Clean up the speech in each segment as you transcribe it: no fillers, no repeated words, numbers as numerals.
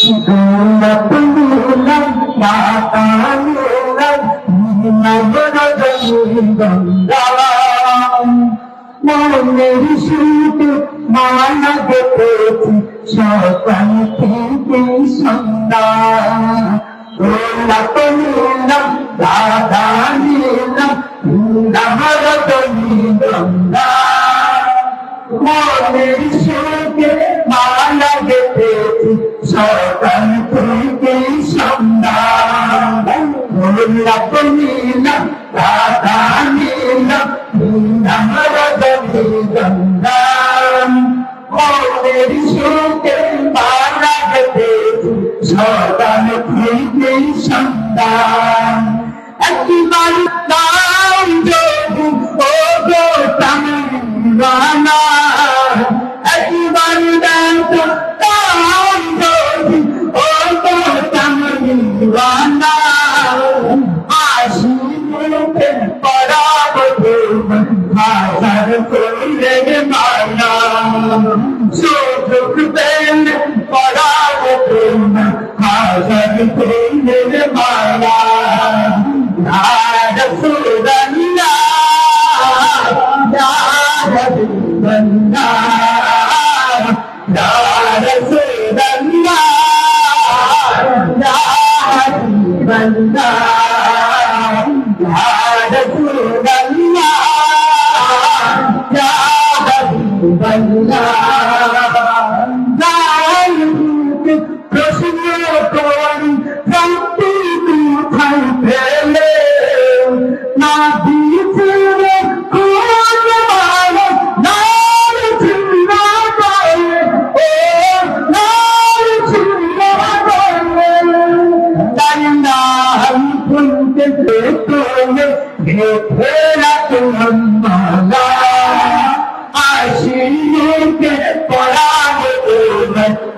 দৌলত নিলাম মাতা নিলাম নগর গঙ্গা মনের সুতে মালা গেতেছি সকাল থেকে সন্ধ্যা দৌলত নিলাম দাদা নিলাম নগর গঙ্গা মনের সুতে মালা গেতেছি সকাল থেকে সন্ধ্যা দৌলত নিলাম দাদা নিলাম নগর গঙ্গা মনের সুতে মালা গেতেছি সকাল থেকে সন্ধ্যা একবার নাম যদি ও গো তামিলবানা একবার দেখো নাম যদি ও গো তামিলবানা আশিকে পড়াবো হাজার ফুলের মালা সুযোগ পেলে পড়াবো হাজার ফুলের মালা আশিকে পড়াবো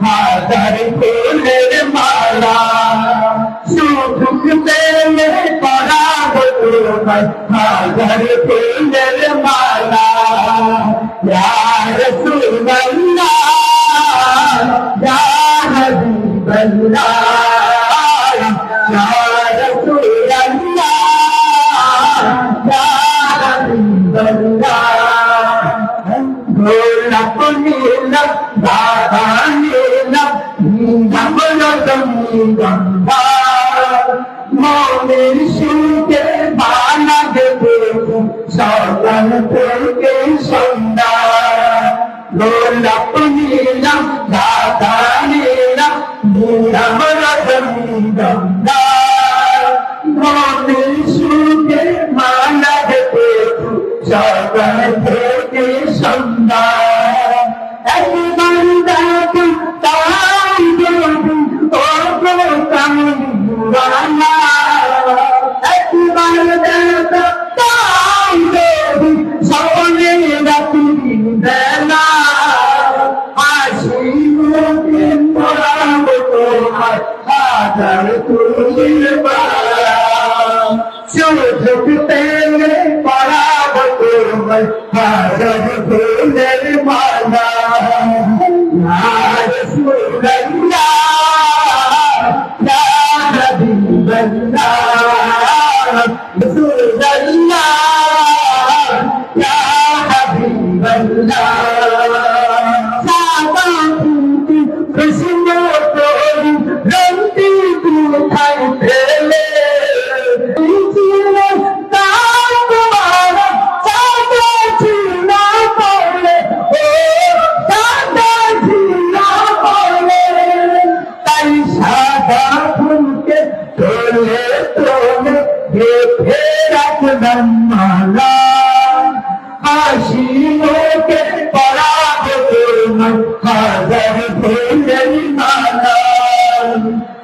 হাজার ফুলের মালা সুযোগ পেলে পড়াবো হাজার ফুলের মালা ইয়া রাসূলুল্লাহ ইয়া হাবিবাল্লাহ ইয়া রাসূলুল্লাহ ইয়া হাবিবাল্লাহ দৌলত নিলাম দাদা নিলাম গঙ্গা মনের সুতে মালা গেতেছি সকাল থেকে সন্ধ্যা দৌলত নিলাম দাদা নিলাম গঙ্গা মনের সুতে মালা গেতেছি সকাল থেকে সন্ধ্যা একবার দেখো তাই যদি ও গো তামিলবানা একবার দেখো তাই যদি সপনে রাতি বেলা আশিকে পড়াবো তোমার হাজার ফুলের মালা সুযোগ পেলে পড়াবো তোমার হাজার ফুলের মালা ইয়া রাসূলুল্লাহ ইয়া হাবিবাল্লাহ রাসূলুল্লাহ ইয়া হাবিবাল্লাহ সাবাতি কৃষ্ণ তোরি রন্তি কোথায় ফেলে মালা আশিকে পড়াবো তোমার হাজার ফুলের মালা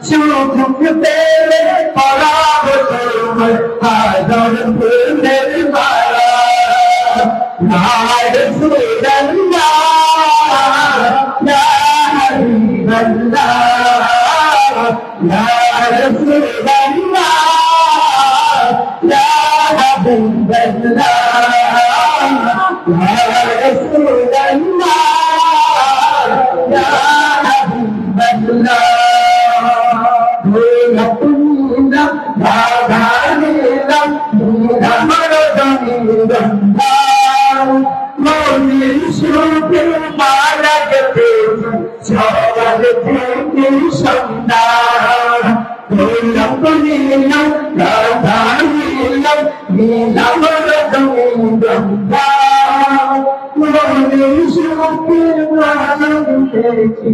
সুযোগ পেলে পড়াবো তোমার হাজার ফুলের মালা ইয়া রাসূলুল্লাহ ইয়া হাবিবাল্লাহ ইয়া রাসূলুল্লাহ ইয়া হাবিবাল্লাহ ইয়া রাসূলুল্লাহ ইয়া হাবিবাল্লাহ নীলম রাধা নীলম নীলমর নীলম মনির সুখে মালা গেতে সবার থেকে সন্ধ্যা নীলম নীলম রাধা নীলম নীলমর নীলম মনির সুখে মালা গেতে